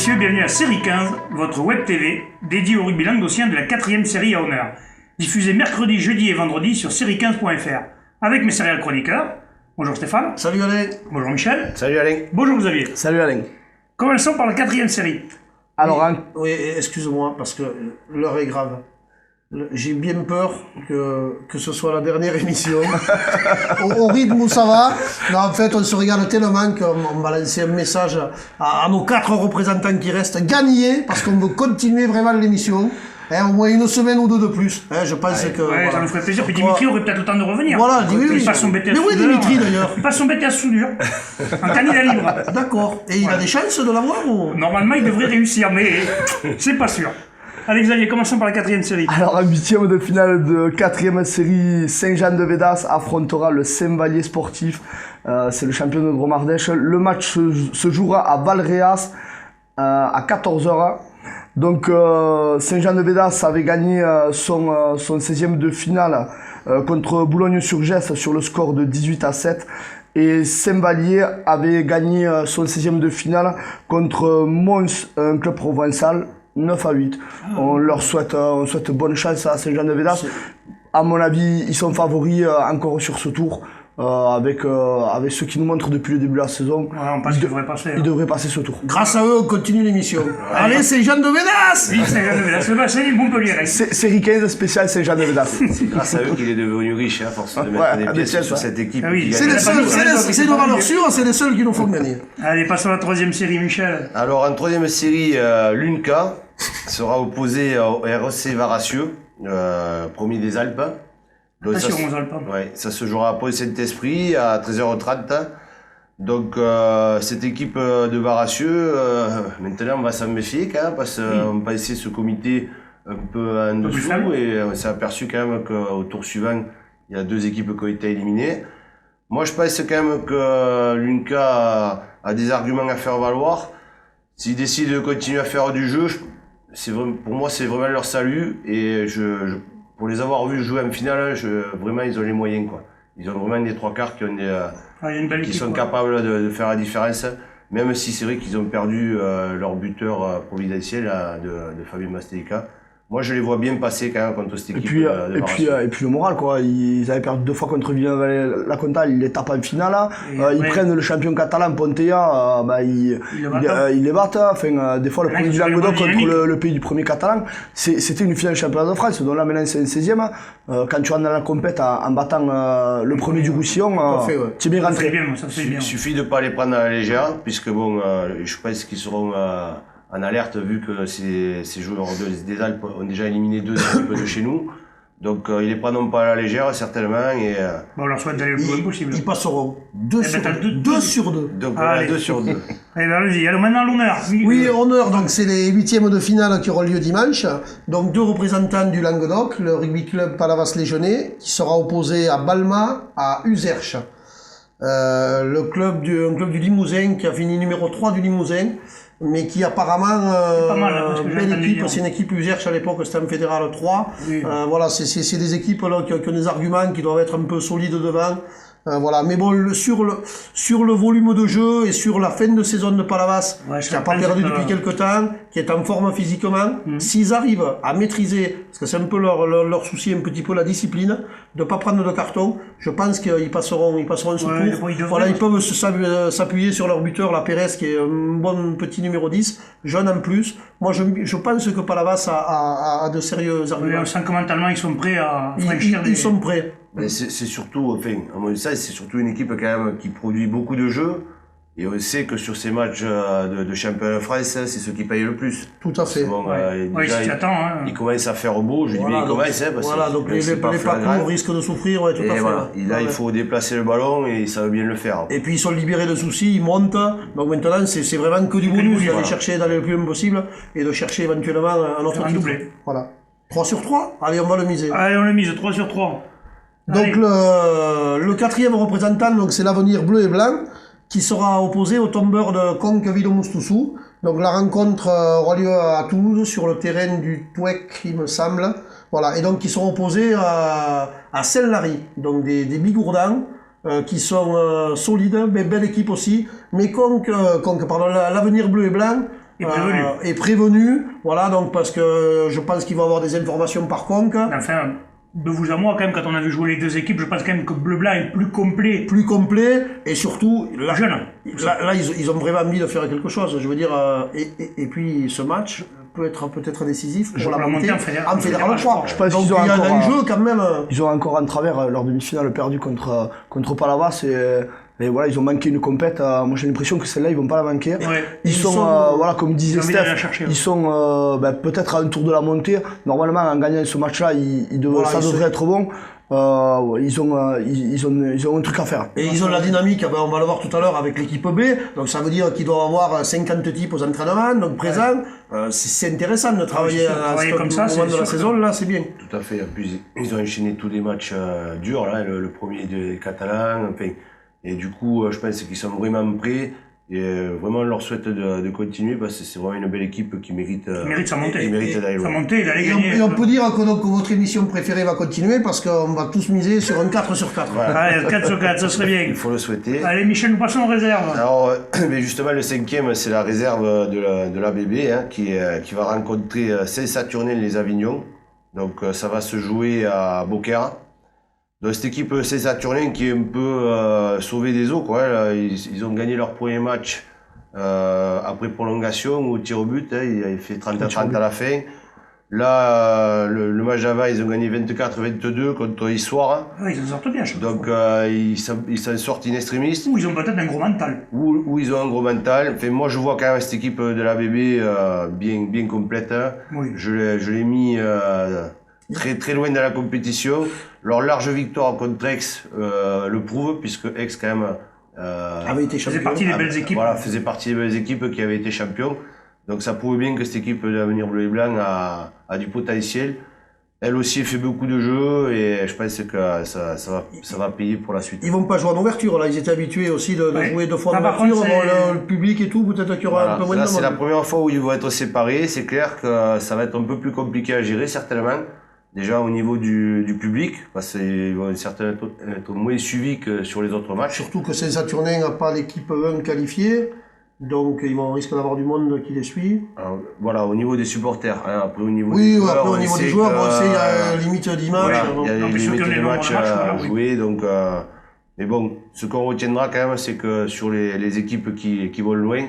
messieurs, bienvenue à Série 15, votre web TV dédiée au rugby languedocien de la 4e série à honneur. Diffusée mercredi, jeudi et vendredi sur série15.fr. Avec mes céréales chroniqueurs. Bonjour Stéphane. Salut Alain. Bonjour Michel. Salut Alain. Bonjour Xavier. Salut Alain. Commençons par la 4e série. Alors, oui, excuse-moi, parce que l'heure est grave. J'ai bien peur que ce soit la dernière émission. Au rythme où ça va. Non, en fait, on se régale tellement qu'on va lancer un message à nos 4 représentants qui restent gagnés, parce qu'on veut continuer vraiment l'émission. Au moins une semaine ou deux de plus. Je pense que... Ouais, voilà. ça nous ferait plaisir. Puis Dimitri aurait peut-être le temps de revenir. Voilà, il passe son BTS mais oui, Dimitri d'ailleurs. Il passe son BTS soudure. En candidat libre. D'accord. Et il a des chances de l'avoir ou... Normalement, il devrait réussir, mais c'est pas sûr. Allez Xavier, commençons par la 4e série. Alors, un 8e de finale de 4e série, Saint-Jean-de-Védas affrontera le Saint-Vallier sportif. C'est le champion de Dromardèche. Le match se jouera à Valréas à 14h. Donc, Saint-Jean-de-Védas avait gagné son 16e de finale contre Boulogne-sur-Gesse sur le score de 18-7. Et Saint-Vallier avait gagné son 16e de finale contre Mons, un club provençal, 9-8. On leur souhaite bonne chance à Saint-Jean-de-Védas. À mon avis, ils sont favoris encore sur ce tour. Avec ce qu'ils nous montrent depuis le début de la saison. Ouais, on pense qu'ils devraient passer. Ils devraient passer ce tour. Grâce à eux, on continue l'émission. Allez, c'est Saint-Jean-de-Védas. Oui, Saint-Jean-de-Védas, c'est Montpellier. Série 15 spéciale Saint-Jean-de-Védas. C'est grâce à eux qu'il est devenu riche, à force de mettre des pièces sur cette équipe. Ah oui, c'est nos valeurs sûres, c'est les seuls qui nous font gagner. Allez, passons à la 3e série, Michel. Alors, en 3e série, l'UNCA sera opposé au REC Varassieux, premier des Alpes. Donc, ça se jouera à Pont-Saint-Esprit à 13h30. Donc cette équipe de Varassieux, maintenant on va s'en méfier quand même, parce qu'on pensait ce comité un peu en dessous et on s'est aperçu quand même qu'au tour suivant, il y a 2 équipes qui ont été éliminées. Moi je pense quand même que l'UNCA a des arguments à faire valoir. S'ils décident de continuer à faire du jeu, pour moi c'est vraiment leur salut et pour les avoir vus jouer en finale, vraiment, ils ont les moyens, quoi. Ils ont vraiment des 3 quarts qui sont capables de faire la différence, même si c'est vrai qu'ils ont perdu leur buteur providentiel de Fabien Mastelica. Moi, je les vois bien passer quand même contre cette équipe. Et puis le moral, quoi. Ils avaient perdu 2 fois contre Villeneuve-la-Conta, ils les tapent en finale. Ils prennent le champion catalan, Ponteia, ils les battent. Enfin, des fois, le premier du Languedoc contre le pays du premier catalan, c'était une finale championnat de France. Donc là, maintenant, c'est une 16e. Quand tu rentres dans la compète en battant le premier du Roussillon, tu es bien rentré. Il suffit de ne pas les prendre à la légère, puisque bon, je pense qu'ils seront en alerte vu que ces joueurs des Alpes ont déjà éliminé 2 équipes de chez nous. Donc ils les prendront pas à la légère certainement. Et, on leur souhaite d'aller le plus loin possible. Ils passeront 2 sur 2. Donc voilà, 2 sur 2. Allez, allez-y, alors maintenant l'honneur. Oui, honneur, donc c'est les 8e de finale qui auront lieu dimanche. Donc 2 représentants du Languedoc, le rugby club Palavas Légenais, qui sera opposé à Balma, à Uzerche. Un club du Limousin qui a fini numéro 3 du Limousin, mais qui apparemment belle équipe, c'est une équipe Uzerche à l'époque, c'était en fédéral 3. Oui. Voilà, c'est des équipes là, qui ont des arguments qui doivent être un peu solides devant. Voilà, mais bon, sur le volume de jeu et sur la fin de saison de Palavas, qui n'a pas perdu depuis quelques temps, qui est en forme physiquement, s'ils arrivent à maîtriser, parce que c'est un peu leur souci, un petit peu la discipline, de pas prendre de carton, je pense qu'ils passeront ce tour. Voilà, ils peuvent s'appuyer sur leur buteur, la Pérez, qui est un bon petit numéro 10, jeune en plus. Moi, je pense que Palavas a de sérieux arguments. Oui, on sent que mentalement, ils sont prêts à franchir ils sont prêts. Mais c'est surtout, enfin, à mon sens, c'est surtout une équipe quand même qui produit beaucoup de jeux. Et on sait que sur ces matchs de championnat de France, c'est ceux qui payent le plus. Tout à fait. Bon, ils commencent à faire beau, je dis bien ils commencent. Voilà, donc les parcours risquent de souffrir, tout à fait. Voilà, là, il faut déplacer le ballon et ça veut bien le faire. Et puis ils sont libérés de soucis, ils montent. Donc maintenant, c'est vraiment que du bonus, d'aller chercher d'aller le plus loin possible et de chercher éventuellement un autre doublé. Voilà. 3 sur 3, allez, on va le miser. Allez, on le mise, 3 sur 3. Donc le 4e représentant, donc c'est l'avenir bleu et blanc, qui sera opposé au tombeur de Conques-Villomoustousou. Donc la rencontre aura lieu à Toulouse, sur le terrain du Touec, il me semble. Voilà, et donc ils seront opposés à Saint-Lary, donc des Bigourdans, qui sont solides, mais belle équipe aussi. Mais l'avenir bleu et blanc, est prévenu. Voilà, donc parce que je pense qu'ils vont avoir des informations par contre. Enfin, de vous à moi, quand même, quand on a vu jouer les deux équipes, je pense quand même que Bleu-Blanc est plus complet. Plus complet, et surtout, là, jeune. Là ils ont vraiment envie de faire quelque chose. Je veux dire, et puis ce match peut être peut-être décisif pour la montée en Fédéral 3. Je pense donc il y a un enjeu quand même. Ils ont encore en travers leur demi-finale perdu contre Palavas et voilà, ils ont manqué une compète. Moi j'ai l'impression que celle-là ils vont pas la manquer. Ouais. Ils sont voilà, comme disait Steph, ils sont peut-être à un tour de la montée. Normalement en gagnant ce match-là, ça devrait être bon. Ils ont un truc à faire. Et ils ont la dynamique, on va le voir tout à l'heure avec l'équipe B, donc ça veut dire qu'ils doivent avoir 50 types aux entraînements, donc présents. C'est intéressant de travailler à ce moment de la saison, là c'est bien. Tout à fait, en plus ils ont enchaîné tous les matchs durs, là, le premier des Catalans, enfin, et du coup je pense qu'ils sont vraiment prêts. Et vraiment, on leur souhaite de continuer parce que c'est vraiment une belle équipe qui mérite sa montée. D'aller loin. Et on peut dire que votre émission préférée va continuer parce qu'on va tous miser sur un 4 sur 4. Voilà. Allez, 4 sur 4, ça serait bien. Il faut le souhaiter. Allez, Michel, nous passons en réserve. Alors, mais justement, le 5e, c'est la réserve de l'ABB hein, qui va rencontrer Saint-Saturnin les Avignon. Donc, ça va se jouer à Beaucaire. Donc cette équipe Saint-Saturnin qui est un peu sauvée des eaux, quoi. Là, ils ont gagné leur premier match après prolongation au tir au but. Hein, il avait fait 30-30 à la fin. Là, le match d'avant, ils ont gagné 24-22 contre Issoire. Ouais, ils s'en sortent bien, je pense. Donc ils s'en sortent in extremis. Ou ils ont peut-être un gros mental. Ou ils ont un gros mental. Enfin, moi, je vois quand même cette équipe de l'ABB bien complète. Hein. Oui. Je l'ai mis très loin dans la compétition. Leur large victoire contre Aix le prouve, puisque Aix quand même avait été champion. Faisait partie des belles équipes. Voilà, faisait partie des belles équipes qui avaient été champions. Donc ça prouve bien que cette équipe de l'Avenir Bleu et Blanc a du potentiel. Elle aussi fait beaucoup de jeux et je pense que ça va payer pour la suite. Ils vont pas jouer en ouverture là, ils étaient habitués aussi de jouer 2 fois en ouverture, le public et tout, peut-être qu'il y aura un peu moins de monde. C'est la première fois où ils vont être séparés, c'est clair que ça va être un peu plus compliqué à gérer certainement. Déjà au niveau du public, parce qu'ils vont certainement être moins suivis que sur les autres matchs. Surtout que Saint-Saturnin n'a pas l'équipe 1 qualifiée, donc ils vont risquer d'avoir du monde qui les suit. Alors, voilà, au niveau des supporters, hein, après au niveau des joueurs, au niveau des joueurs, il y a limite d'image. Il y a limite de matchs à jouer, donc mais bon, ce qu'on retiendra quand même, c'est que sur les équipes qui vont loin,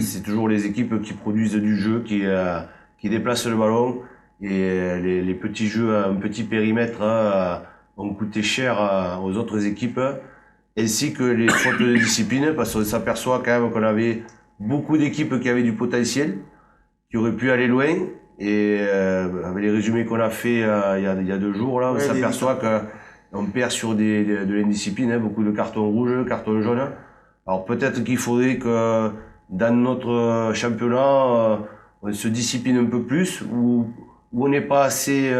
c'est toujours les équipes qui produisent du jeu, qui déplacent le ballon. Et les petits jeux à un petit périmètre ont coûté cher aux autres équipes, ainsi que les fautes de discipline, parce qu'on s'aperçoit quand même qu'on avait beaucoup d'équipes qui avaient du potentiel, qui auraient pu aller loin, et avec les résumés qu'on a fait il y a 2 jours, là, on s'aperçoit qu'on perd sur de l'indiscipline, hein, beaucoup de cartons rouges, cartons jaunes. Alors peut-être qu'il faudrait que dans notre championnat, on se discipline un peu plus, ou on n'est pas assez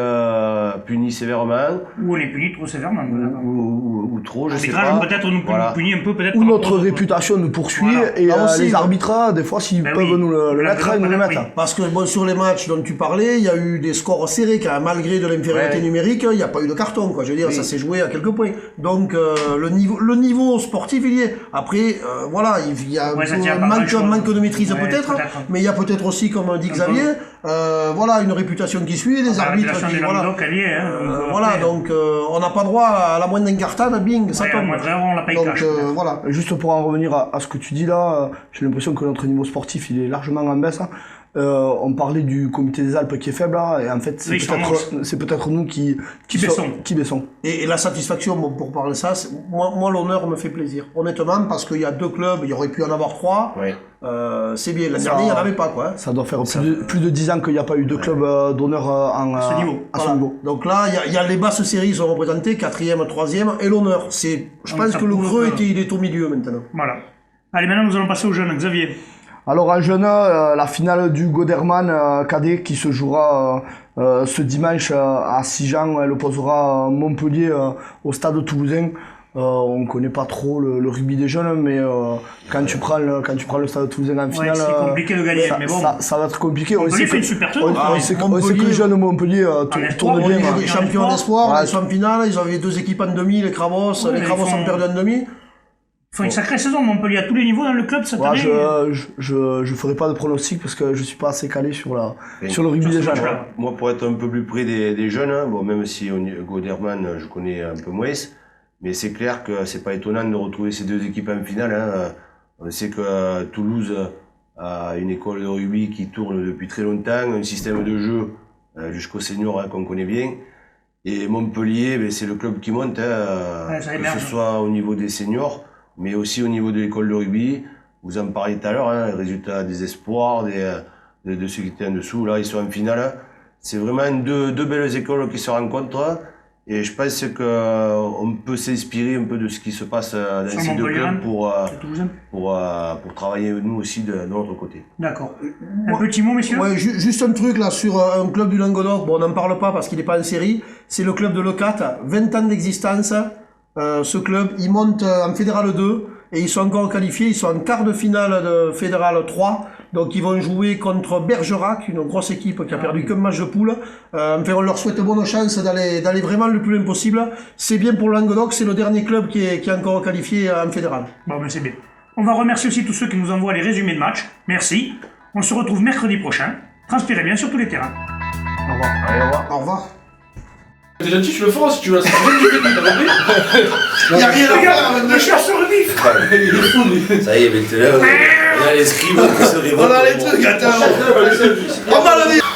puni sévèrement. Ou on est puni trop sévèrement. Ou trop, je sais pas. Peut-être nous punit un peu, peut-être. Ou notre réputation nous poursuit, et les arbitres, des fois, s'ils peuvent nous le mettre, ils nous le mettent. Parce que bon, sur les matchs dont tu parlais, il y a eu des scores serrés, quand même, malgré de l'infériorité numérique, il n'y a pas eu de carton, quoi. Je veux dire, ça s'est joué à quelques points. Donc, le niveau sportif, il y est. Après, voilà, il y a un manque de maîtrise peut-être, mais il y a peut-être aussi, comme dit Xavier, voilà, une réputation qui suit, les arbitres qui... Voilà, donc on n'a pas droit à la moindre incartade, bing, ça tombe. Donc voilà. Juste pour en revenir à ce que tu dis là, j'ai l'impression que notre niveau sportif il est largement en baisse. On parlait du comité des Alpes qui est faible là, et en fait c'est peut-être nous qui baissons. Et la satisfaction, bon, pour parler de ça, moi l'honneur me fait plaisir, honnêtement, parce qu'il y a 2 clubs, il y aurait pu en avoir 3. Oui. C'est bien, l'année dernière il n'y en avait pas, quoi. Ça doit faire plus de 10 ans qu'il n'y a pas eu de club d'honneur à ce niveau. Donc là, il y a les basses séries sont représentées, 4e, 3e, et l'honneur. Je pense que le creux il est au milieu maintenant. Voilà. Allez, maintenant nous allons passer aux jeunes. Xavier. Alors en jeune, la finale du Goderman cadet qui se jouera ce dimanche à Sijan, elle opposera Montpellier au stade toulousain. On connaît pas trop le rugby des jeunes, mais quand tu prends le stade toulousain en finale, c'est compliqué de gagner, mais bon. Ça va être compliqué. Montpellier fait une super tour. On sait que les jeunes Montpellier tournent bien. Les champions d'espoir, ils sont en finale, ils avaient 2 équipes en demi, les Cravos ont perdu en demi. Ils font une sacrée saison, Montpellier, à tous les niveaux dans le club cette année. Je ferai pas de pronostic parce que je suis pas assez calé sur le rugby des jeunes. Moi, pour être un peu plus près des jeunes, hein, bon, même si Goderman, je connais un peu moins, mais c'est clair que c'est pas étonnant de retrouver ces deux équipes en finale. Hein. On sait que Toulouse a une école de rugby qui tourne depuis très longtemps, un système de jeu jusqu'au senior hein, qu'on connaît bien. Et Montpellier, ben, c'est le club qui monte, hein, que ce soit au niveau des seniors, mais aussi au niveau de l'école de rugby. Vous en parliez tout à l'heure, hein, les résultats des espoirs, de ceux qui étaient en dessous, là ils sont en finale. Hein. C'est vraiment deux belles écoles qui se rencontrent. Et je pense qu'on peut s'inspirer un peu de ce qui se passe dans ces deux clubs pour travailler nous aussi de notre côté. D'accord. Un petit mot, messieurs? Ouais, juste un truc là sur un club du Languedoc, bon on n'en parle pas parce qu'il n'est pas en série, c'est le club de Lecate, 20 ans d'existence. Ce club, il monte en Fédéral 2 et ils sont encore qualifiés, ils sont en quart de finale de Fédéral 3. Donc ils vont jouer contre Bergerac, une grosse équipe qui a perdu qu'un match de poule. Enfin, on leur souhaite bonne chance d'aller vraiment le plus loin possible. C'est bien pour le Languedoc, c'est le dernier club qui est encore qualifié en fédéral. Bon, mais c'est bien. On va remercier aussi tous ceux qui nous envoient les résumés de match. Merci. On se retrouve mercredi prochain. Transpirez bien sur tous les terrains. Au revoir. Allez, au revoir. Au revoir. T'es gentil, je le ferai si tu veux. C'est vrai que tu fais, t'as compris? Il n'y a rien à faire, Le cher sur le vif. Il est fou, lui. Ça y est, maintenant, on a les scribes qui se révoltent. On a les trucs, attends. On va le dire.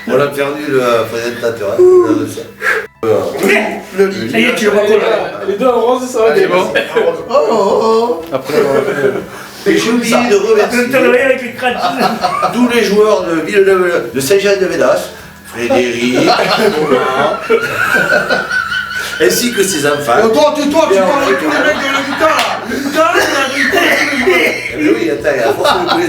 On a perdu le présentateur. Ça y est, tu le recolles. Les deux en rose, ça va, c'est bon. Après, et j'ai oublié de remercier Avec les crânes. tous les joueurs de Villeneuve, de Saint-Jean-de-Védas, Frédéric, Thomas, ainsi que ses enfants. Toi, tu parles avec tous les mecs de la guitare là. Oui, attends, il y a forcément tous les